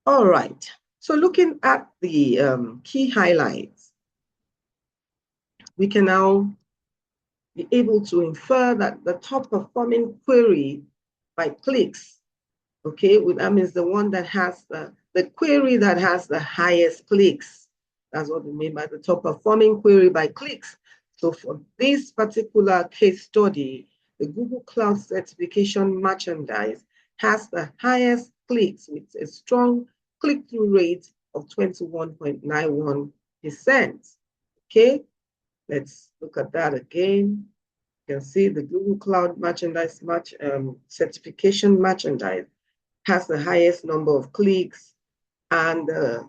All right. So looking at the key highlights, we can now be able to infer that the top performing query by clicks, okay, that means the one that has the query that has the highest clicks. That's what we mean by the top performing query by clicks. So for this particular case study, the Google Cloud Certification merchandise has the highest clicks with a strong click-through rate of 21.91%. Okay, let's look at that again. You can see the Google Cloud merchandise certification merchandise has the highest number of clicks, and the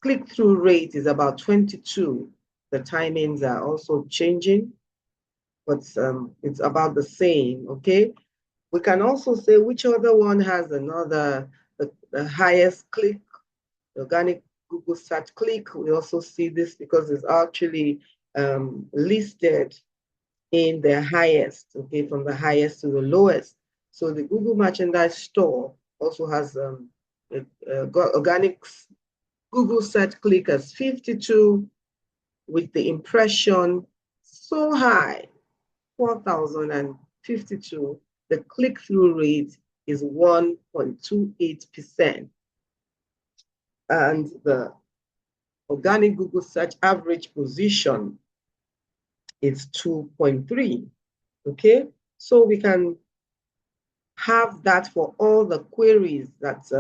click-through rate is about 22. The timings are also changing, but it's about the same, okay? We can also say which other one has the highest click, organic Google search click. We also see this because it's actually listed in the highest, okay, from the highest to the lowest. So the Google Merchandise Store also has organic Google search click as 52 with the impression so high, 4,052. The click-through rate is 1.28%. And the organic Google search average position is 2.3. Okay, so we can have that for all the queries that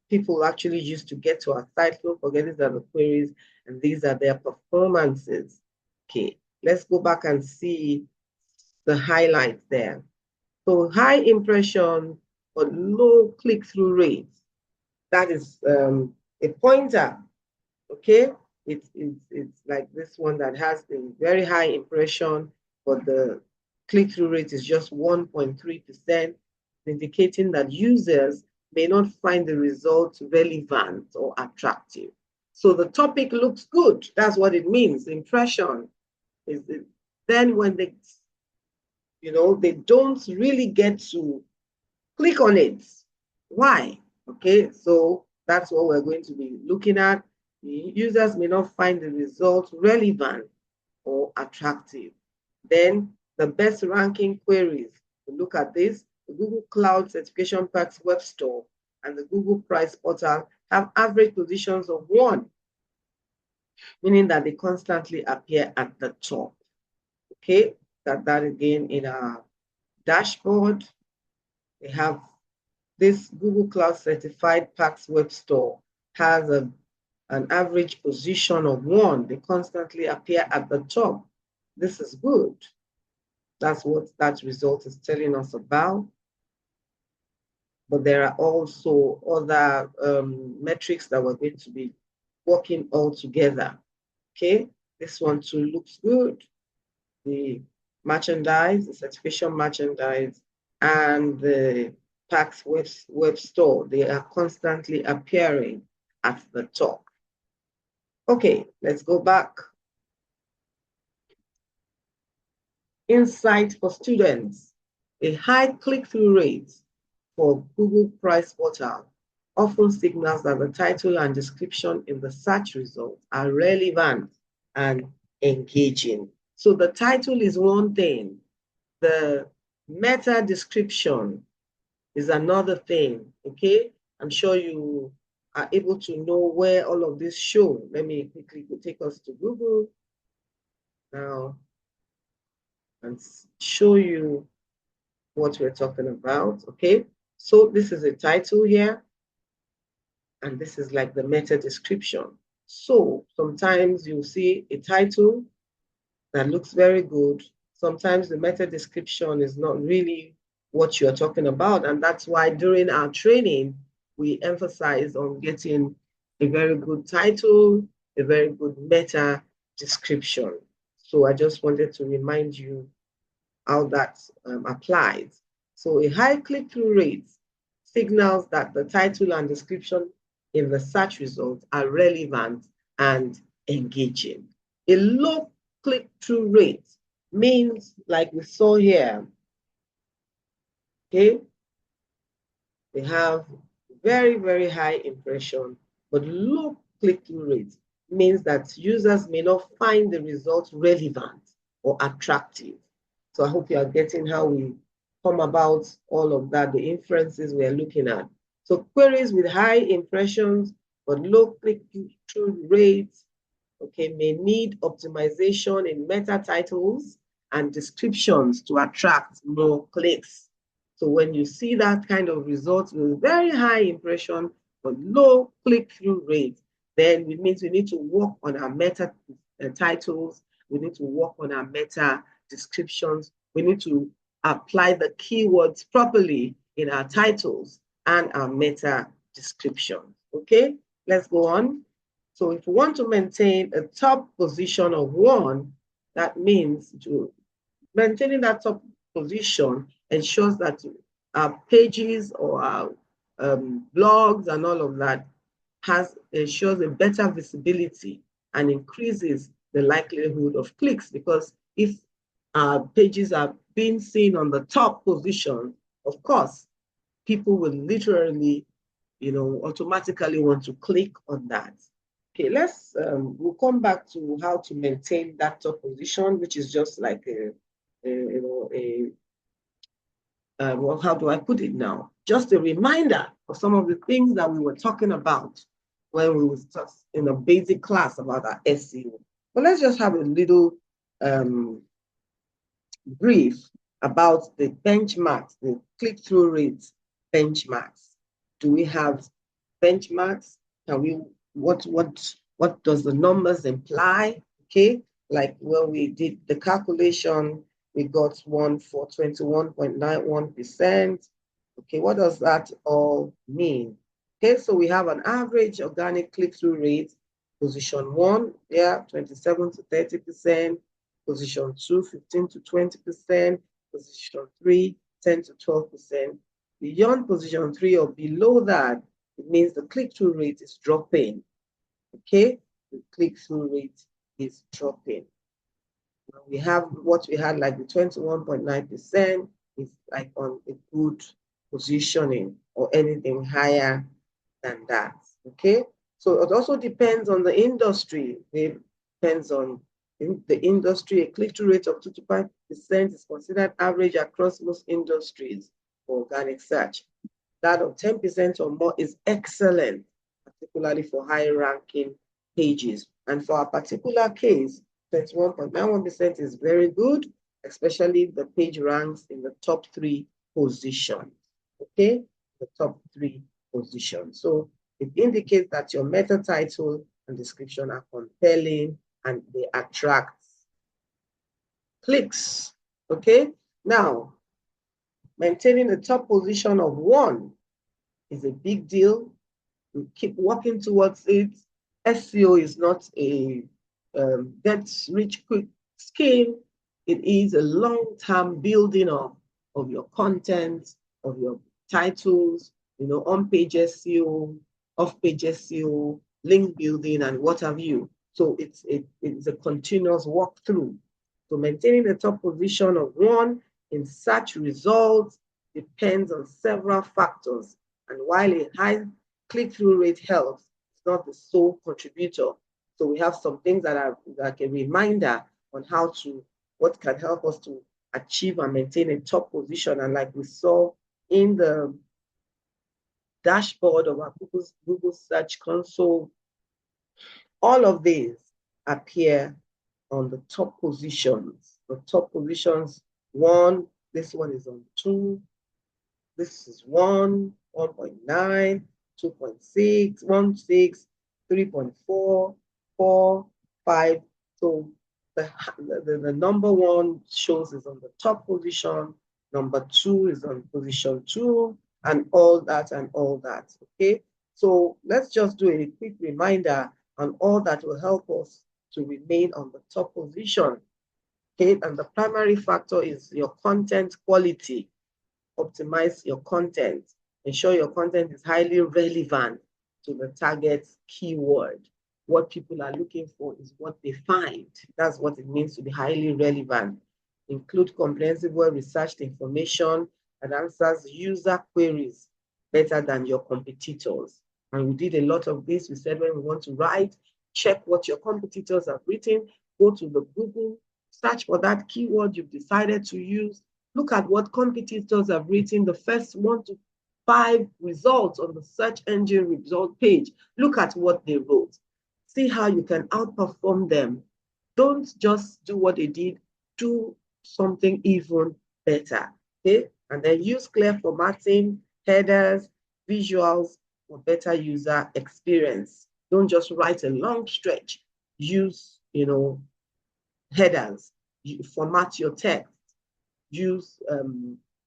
people actually use to get to our site. Don't forget, these are the queries and these are their performances. Okay, let's go back and see the highlights there. So high impression but low click-through rates. That is a pointer, okay? It's like this one that has the very high impression, but the click-through rate is just 1.3%, indicating that users may not find the results relevant or attractive. So the topic looks good. That's what it means. Impression is it. Then when they, they don't really get to click on it. Why? Okay, so that's what we're going to be looking at. The users may not find the results relevant or attractive. Then the best ranking queries. We look at this. The Google Cloud Certification Packs web store and the Google Price Portal have average positions of 1, meaning that they constantly appear at the top. Okay, that again in our dashboard. We have this Google Cloud Certified Packs web store has an average position of 1. They constantly appear at the top. This is good. That's what that result is telling us about. But there are also other metrics that we're going to be working all together. Okay, this one too looks good. The merchandise, the certification merchandise, and the Packs web store, they are constantly appearing at the top. Okay, let's go back. Insight for students. A high click-through rate for Google Price Portal often signals that the title and description in the search results are relevant and engaging. So the title is one thing. The meta description is another thing, okay? I'm sure you are able to know where all of this show. Let me quickly take us to Google now and show you what we're talking about, okay? So this is a title here, and this is like the meta description. So sometimes you'll see a title that looks very good. Sometimes the meta description is not really what you're talking about. And that's why during our training, we emphasize on getting a very good title, a very good meta description. So I just wanted to remind you how that applies. So a high click-through rate signals that the title and description in the search results are relevant and engaging. A low click-through rate means, like we saw here, okay, we have very, very high impression, but low click-through rate means that users may not find the results relevant or attractive. So I hope you are getting how we come about all of that, the inferences we are looking at. So queries with high impressions but low click-through rates, okay, may need optimization in meta titles and descriptions to attract more clicks. So when you see that kind of results with very high impression but low click-through rate, then it means we need to work on our meta titles, we need to work on our meta descriptions, we need to apply the keywords properly in our titles and our meta descriptions. Okay, let's go on. So if we want to maintain a top position of 1, that means maintaining that top position ensures that our pages or our blogs and all of that ensures a better visibility and increases the likelihood of clicks, because if our pages are being seen on the top position, of course, people will literally, automatically want to click on that. Okay, we'll come back to how to maintain that top position, which is just like well, how do I put it now? Just a reminder of some of the things that we were talking about when we was just in a basic class about our SEO. But let's just have a little brief about the benchmarks, the click-through rates benchmarks. Do we have benchmarks? Can we, what does the numbers imply? Okay, like when we did the calculation, we got one for 21.91%. Okay, what does that all mean? Okay, so we have an average organic click-through rate, position 1, yeah, 27 to 30%, position 2, 15 to 20%, position 3, 10 to 12%. Beyond position 3 or below that, it means the click-through rate is dropping. Okay, the click-through rate is dropping. Now we have what we had, like the 21.9% is like on a good positioning, or anything higher than that. Okay, so it also depends on the industry. It depends on the industry. A click-through rate of 2 to 5% is considered average across most industries for organic search. That of 10% or more is excellent, particularly for high-ranking pages. And for a particular case, 21.91% is very good, especially if the page ranks in the top 3 positions. Okay, the top 3 positions. So it indicates that your meta title and description are compelling and they attract clicks. Okay, now maintaining the top position of 1 is a big deal. We keep working towards it. SEO is not a get-rich quick scheme. It is a long-term building of your content, of your titles, on-page SEO, off-page SEO, link building, and what have you. So it's a continuous walkthrough. So maintaining the top position of 1 in search results depends on several factors. And while a high click-through rate helps, it's not the sole contributor. So we have some things that are like a reminder on what can help us to achieve and maintain a top position. And like we saw in the dashboard of our Google Search Console, all of these appear on the top positions. The top positions, 1, this one is on 2, this is 1, 1.9, 2.6, 1.6, 3.4, 4, 5. So the number 1 shows is on the top position, number 2 is on position 2, and all that and all that. Okay, so let's just do a quick reminder on all that will help us to remain on the top position. Okay, and the primary factor is your content quality. Optimize your content. Ensure your content is highly relevant to the target keyword. What people are looking for is what they find. That's what it means to be highly relevant. Include comprehensive, well-researched information that answers user queries better than your competitors. And we did a lot of this. We said when we want to write, check what your competitors have written, go to the Google, search for that keyword you've decided to use, look at what competitors have written, the first 1 to 5 results on the search engine result page. Look at what they wrote. See how you can outperform them. Don't just do what they did, do something even better. Okay? And then use clear formatting, headers, visuals for better user experience. Don't just write a long stretch. Use, headers. You format your text. Use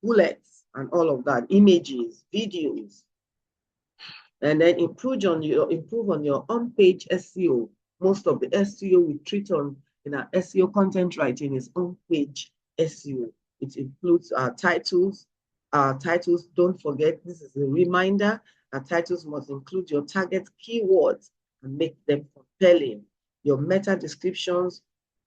bullets and all of that, images, videos, and then improve on your on-page SEO. Most of the SEO we treat on in our SEO content writing is on-page SEO. It includes our titles. Our titles, don't forget, this is a reminder, our titles must include your target keywords and make them compelling. Your meta descriptions,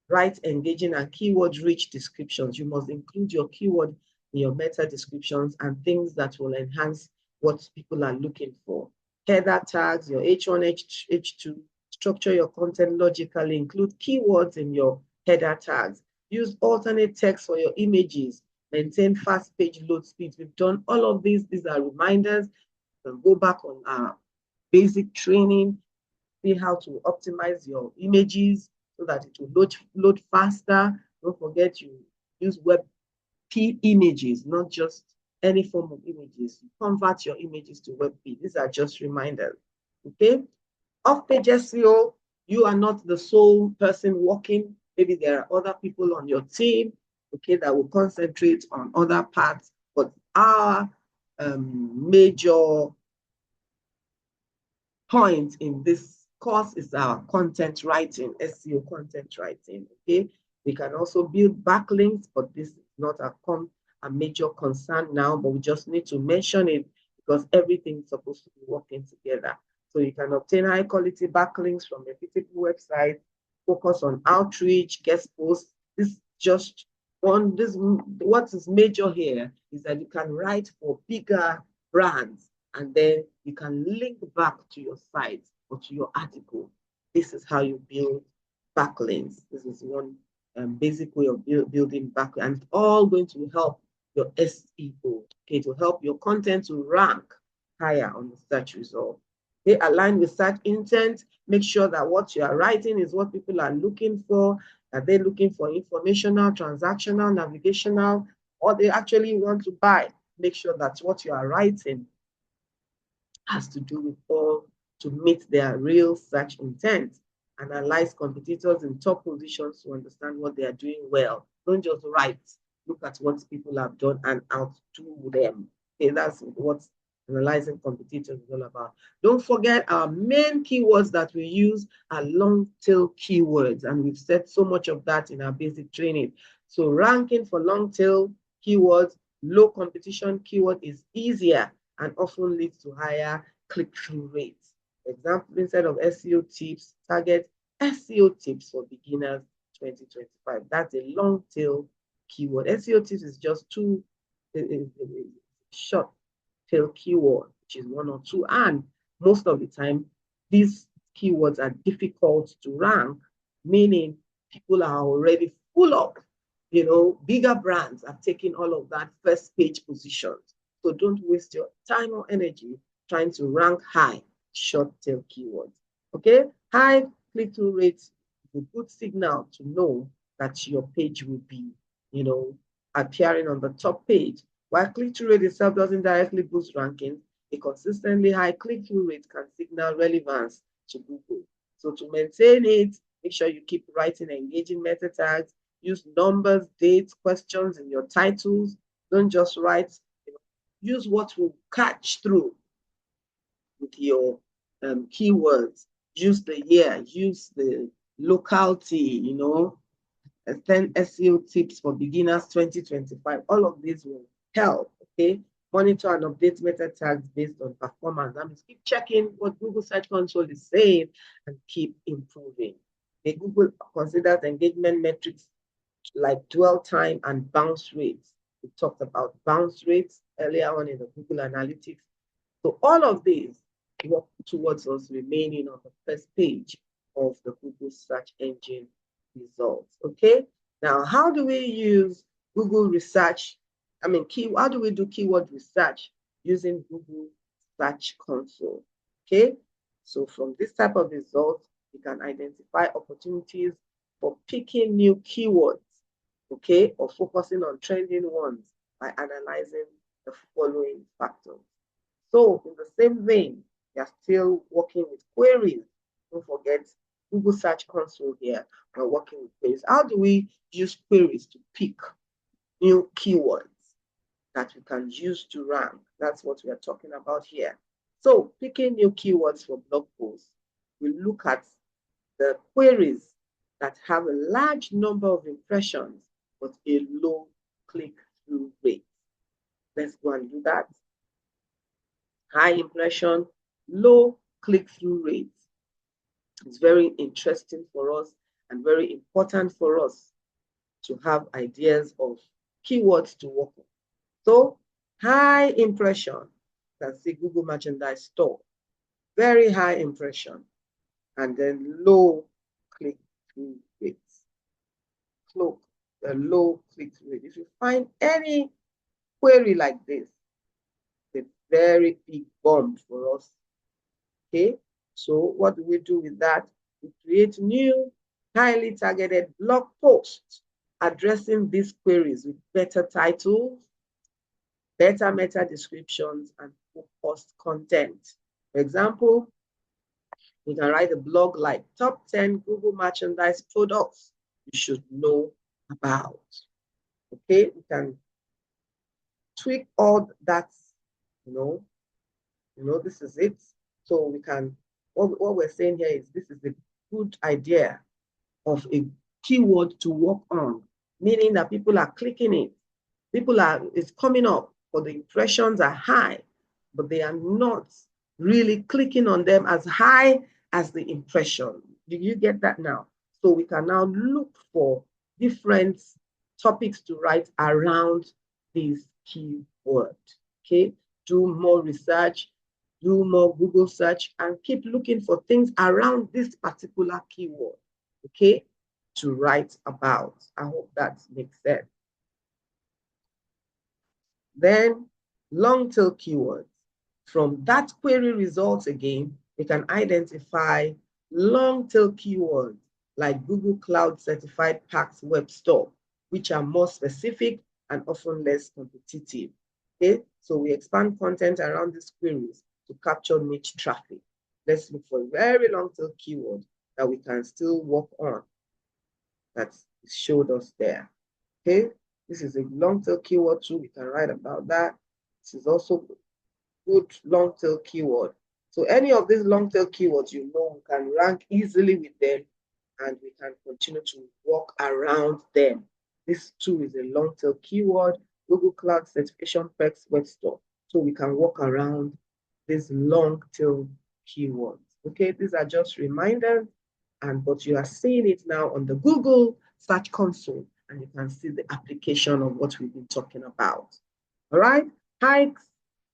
write engaging and keyword-rich descriptions. You must include your keyword in your meta descriptions and things that will enhance what people are looking for. Header tags, your H1, H2, structure your content logically, include keywords in your header tags. Use alternate text for your images, maintain fast page load speeds. We've done all of these. These are reminders. You can go back on our basic training, see how to optimize your images so that it will load faster. Don't forget you use WebP images, not just any form of images. Convert your images to WebP. These are just reminders. Okay? Off-page SEO, you are not the sole person working. Maybe there are other people on your team, okay, that will concentrate on other parts. But our major point in this course is our content writing, SEO content writing, okay? We can also build backlinks, but this is not a major concern now, but we just need to mention it because everything is supposed to be working together. So you can obtain high quality backlinks from reputable websites, focus on outreach, guest posts. What is major here is that you can write for bigger brands and then you can link back to your site or to your article. This is how you build backlinks. This is one basic way of building backlinks, and it's all going to help your SEO, okay, to help your content to rank higher on the search result. They align with search intent. Make sure that what you are writing is what people are looking for. Are they looking for informational, transactional, navigational, or they actually want to buy? Make sure that what you are writing has to do with all to meet their real search intent. Analyze competitors in top positions to understand what they are doing well. Don't just write. Look at what people have done and outdo them. Okay, that's what analyzing competitors is all about. Don't forget our main keywords that we use are long tail keywords, and we've said so much of that in our basic training. So ranking for long tail keywords, low competition keyword is easier and often leads to higher click-through rates. For example, instead of SEO tips, target SEO tips for beginners 2025. That's a long tail keyword. SEO tips is just short tail keyword, which is 1 or 2. And most of the time, these keywords are difficult to rank, meaning people are already full of, bigger brands are taking all of that first page positions. So don't waste your time or energy trying to rank high short tail keywords. Okay? High click-through rates is a good signal to know that your page will be, appearing on the top page. While click-through rate itself doesn't directly boost rankings, a consistently high click-through rate can signal relevance to Google. So to maintain it, make sure you keep writing engaging meta tags, use numbers, dates, questions in your titles. Don't just write, use what will catch through with your keywords. Use the year, use the locality, 10 SEO tips for beginners 2025. All of these will help, okay? Monitor and update meta tags based on performance. That means keep checking what Google Search Console is saying and keep improving. Okay, Google considers engagement metrics like dwell time and bounce rates. We talked about bounce rates earlier on in the Google Analytics. So all of these work towards us remaining on the first page of the Google search engine results. Okay. Now, how do we use Google research? How do we do keyword research using Google Search Console? Okay. So from this type of results, you can identify opportunities for picking new keywords, okay, or focusing on trending ones by analyzing the following factors. So in the same vein, we are still working with queries. Don't forget Google Search Console here. We're working with queries. How do we use queries to pick new keywords that we can use to rank? That's what we are talking about here. So picking new keywords for blog posts, we look at the queries that have a large number of impressions but a low click-through rate. Let's go and do that. High impression, low click-through rate. It's very interesting for us and very important for us to have ideas of keywords to work on. So high impression, you can see Google Merchandise Store, very high impression, and then low click-through rates. Low click-through rate. If you find any query like this, it's a very big bomb for us. Okay, so what do we do with that? We create new, highly targeted blog posts addressing these queries with better titles, better meta descriptions, and focused content. For example, we can write a blog like top 10 Google merchandise products you should know about. Okay, we can tweak all that, this is it. So we can, what we're saying here is this is a good idea of a keyword to work on, meaning that people are clicking it. It's coming up, but the impressions are high, but they are not really clicking on them as high as the impression. Do you get that now? So we can now look for different topics to write around this keyword. Okay, do more research, do more Google search, and keep looking for things around this particular keyword, okay, to write about. I hope that makes sense. Then long tail keywords. From that query results again, we can identify long tail keywords like Google Cloud Certified Packs Web Store, which are more specific and often less competitive. Okay, so we expand content around these queries to capture niche traffic. Let's look for a very long tail keyword that we can still work on that showed us there. Okay, this is a long tail keyword too. We can write about that. This is also good long tail keyword. So any of these long tail keywords, we can rank easily with them and we can continue to work around them. This too is a long tail keyword, Google Cloud Certification Packs Web Store. So we can work around these long tail keywords. Okay, these are just reminders, but you are seeing it now on the Google Search Console, and you can see the application of what we've been talking about. All right, high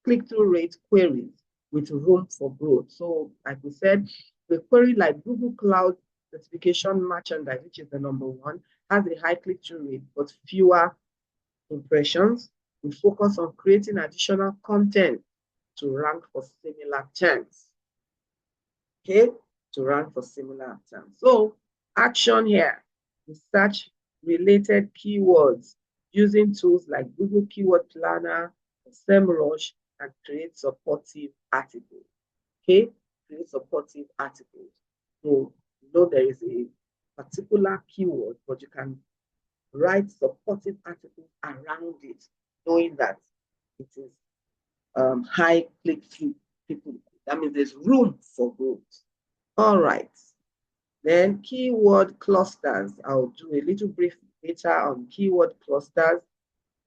click-through rate queries with room for growth. So like we said, the query like Google Cloud Certification Merchandise, which is the number one, has a high click-through rate, but fewer impressions. We focus on creating additional content to rank for similar terms. Okay, to rank for similar terms. So action here, research related keywords using tools like Google Keyword Planner, SEMrush, and create supportive articles. Okay, create supportive articles. So there is a particular keyword, but you can write supportive articles around it, knowing that it is high click-through people. That means there's room for growth. All right. Then keyword clusters. I'll do a little brief later on keyword clusters.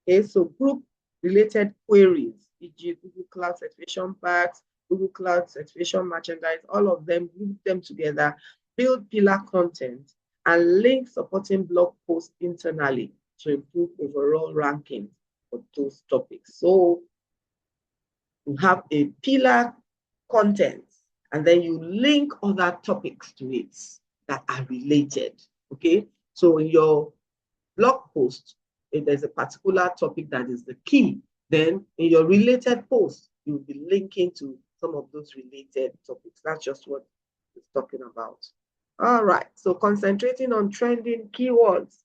Okay, so group related queries, e.g. Google Cloud Certification Packs, Google Cloud Certification Merchandise, all of them, group them together, build pillar content, and link supporting blog posts internally to improve overall rankings for those topics. So You have a pillar content, and then you link other topics to it that are related. Okay, so in your blog post, if there's a particular topic that is the key, then in your related post, you'll be linking to some of those related topics. That's just what it's talking about. All right, so concentrating on trending keywords,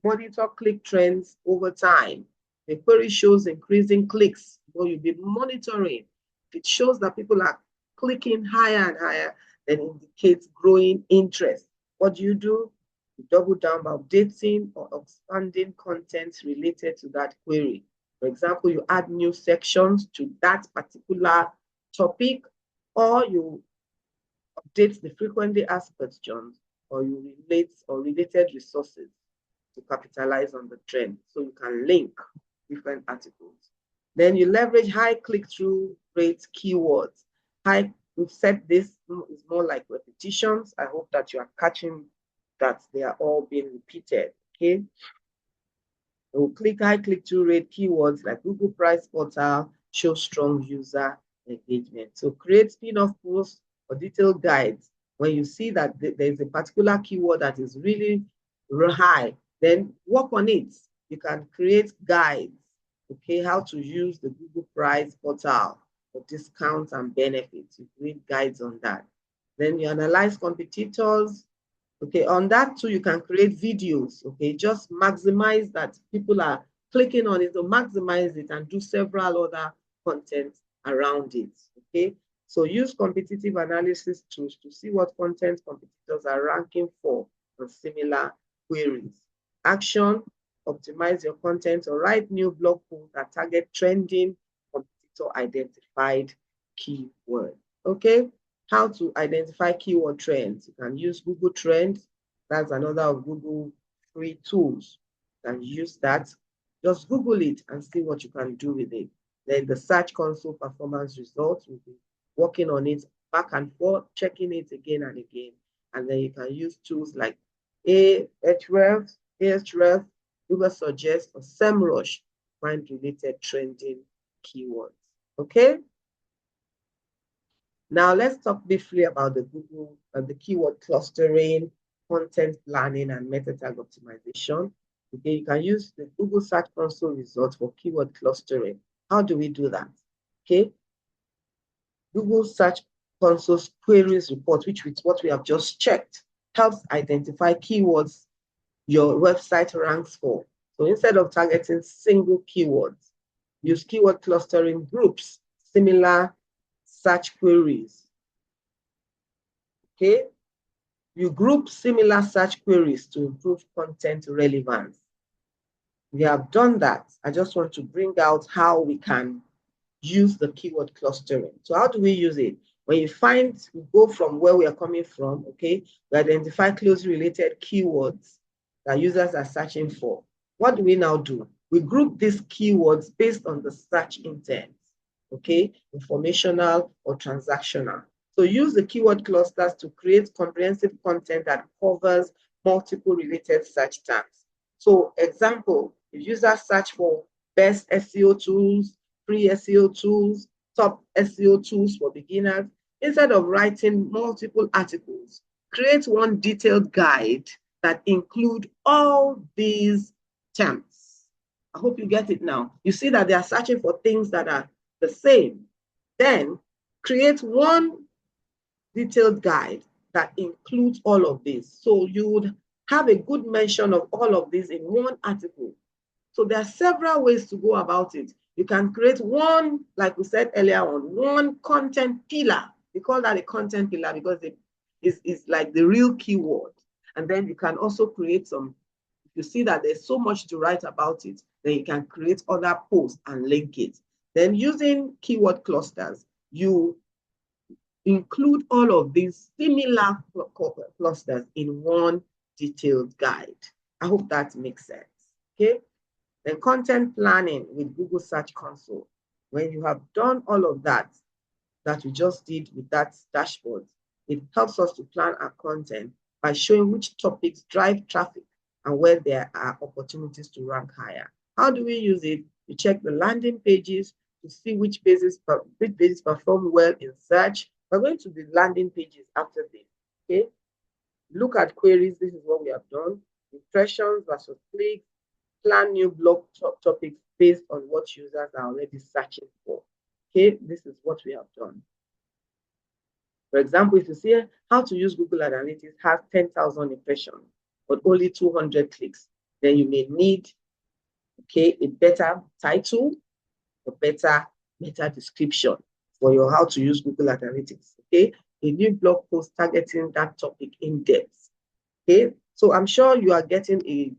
monitor click trends over time. The query shows increasing clicks, so you'll be monitoring. If it shows that people are clicking higher and higher, then indicates growing interest. What do? You double down by updating or expanding content related to that query. For example, you add new sections to that particular topic, or you update the frequently asked questions, or you relate or related resources to capitalize on the trend. So you can link different articles. Then you leverage high click-through rate keywords. We've said this is more like repetitions. I hope that you are catching that they are all being repeated. Okay. So high click-through rate keywords like Google Price Portal show strong user engagement. So create spin-off posts or detailed guides. When you see that there's a particular keyword that is really high, then work on it. You can create guides, okay, how to use the Google Price Portal for discounts and benefits. You create guides on that. Then you analyze competitors. Okay, on that too, you can create videos. Okay, just maximize that people are clicking on it, so maximize it and do several other content around it. Okay, so use competitive analysis tools to see what content competitors are ranking for on similar queries. Action, optimize your content or write new blog posts that target trending competitor identified keywords. Okay, how to identify keyword trends. You can use Google Trends. That's another of Google free tools. You can use that. Just Google it and see what you can do with it. Then the Search Console performance results, will be working on it back and forth, checking it again and again. And then you can use tools like Ahrefs, Google Suggest, or SEMrush to find related trending keywords. Okay? Now let's talk briefly about the Google the keyword clustering, content planning, and meta tag optimization. Okay, you can use the Google Search Console results for keyword clustering. How do we do that? Okay, Google Search Console's queries report, which is what we have just checked, helps identify keywords your website ranks for. So instead of targeting single keywords, use keyword clustering groups, similar search queries. Okay, you group similar search queries to improve content relevance. We have done that. I just want to bring out how we can use the keyword clustering. So how do we use it? When you go from where we are coming from, okay, we identify closely related keywords that users are searching for. What do we now do? We group these keywords based on the search intent, okay, informational or transactional. So use the keyword clusters to create comprehensive content that covers multiple related search terms. So example, if users search for best SEO tools, free SEO tools, top SEO tools for beginners, instead of writing multiple articles, create one detailed guide that include all these terms. I hope you get it now. You see that they are searching for things that are the same. Then create one detailed guide that includes all of this. So you would have a good mention of all of this in one article. So there are several ways to go about it. You can create one, like we said earlier on, one content pillar. We call that a content pillar because it is like the real keyword. And then you can also create some, if you see that there's so much to write about it, then you can create other posts and link it. Then using keyword clusters, you include all of these similar clusters in one detailed guide. I hope that makes sense. Okay. Then content planning with Google Search Console. When you have done all of that we just did with that dashboard, it helps us to plan our content by showing which topics drive traffic and where there are opportunities to rank higher. How do we use it? You check the landing pages, to see which pages perform well in search. We're going to the landing pages after this. Okay. Look at queries. This is what we have done. Impressions versus clicks. Plan new blog topics based on what users are already searching for. Okay, this is what we have done. For example, if you see how to use Google Analytics has 10,000 impressions, but only 200 clicks, then you may need, okay, a better title, a better meta description for your how to use Google Analytics. Okay, a new blog post targeting that topic in depth. Okay, so I'm sure you are getting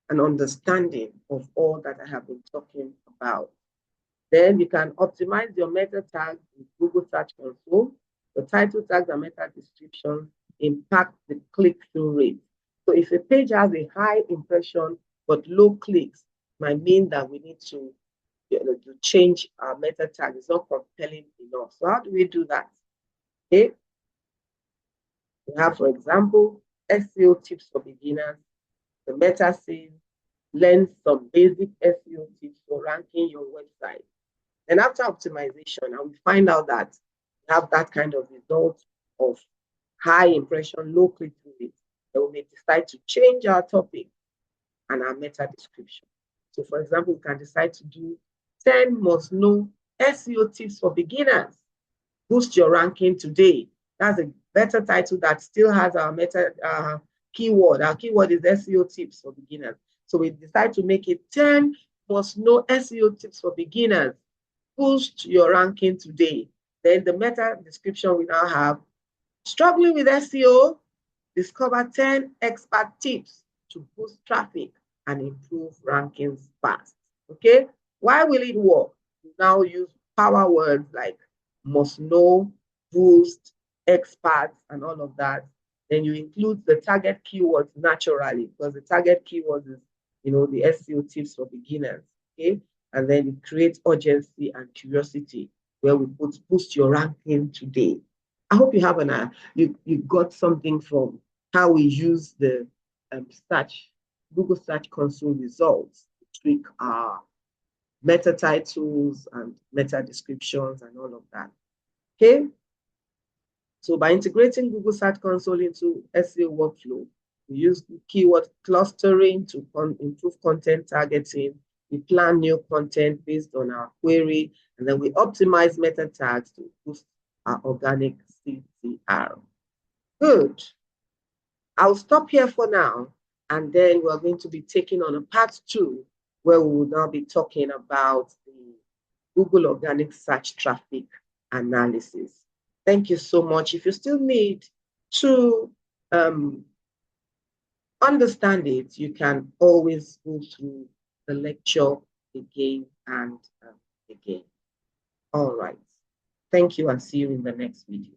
an understanding of all that I have been talking about. Then you can optimize your meta tags with Google Search Console. The title tags and meta description impact the click-through rate. So if a page has a high impression but low clicks, might mean that we need to change our meta tag. It's not compelling enough. So how do we do that? Okay. We have, for example, SEO tips for beginners. The meta says, learn some basic SEO tips for ranking your website. And after optimization, and we find out that we have that kind of result of high impression, low click-through rate, then we may decide to change our topic and our meta description. So for example, we can decide to do 10 must-know SEO tips for beginners. Boost your ranking today. That's a better title that still has our meta keyword. Our keyword is SEO tips for beginners. So we decide to make it 10 must-know SEO tips for beginners. Boost your ranking today. Then the meta description we now have, struggling with SEO, discover 10 expert tips to boost traffic and improve rankings fast. Okay, why will it work? You now use power words like must know, boost, experts, and all of that. Then you include the target keywords naturally, because the target keywords is, the SEO tips for beginners. Okay, and then you create urgency and curiosity, where we put boost your ranking today. I hope you have you got something from how we use the Google Search Console results to tweak our meta titles and meta descriptions and all of that. Okay. So by integrating Google Search Console into SEO workflow, we use keyword clustering to improve content targeting. We plan new content based on our query, and then we optimize meta tags to boost our organic CTR. Good. I'll stop here for now, and then we're going to be taking on a part 2, where we will now be talking about the Google organic search traffic analysis. Thank you so much. If you still need to understand it, you can always go through the lecture again and again. All right. Thank you, and see you in the next video.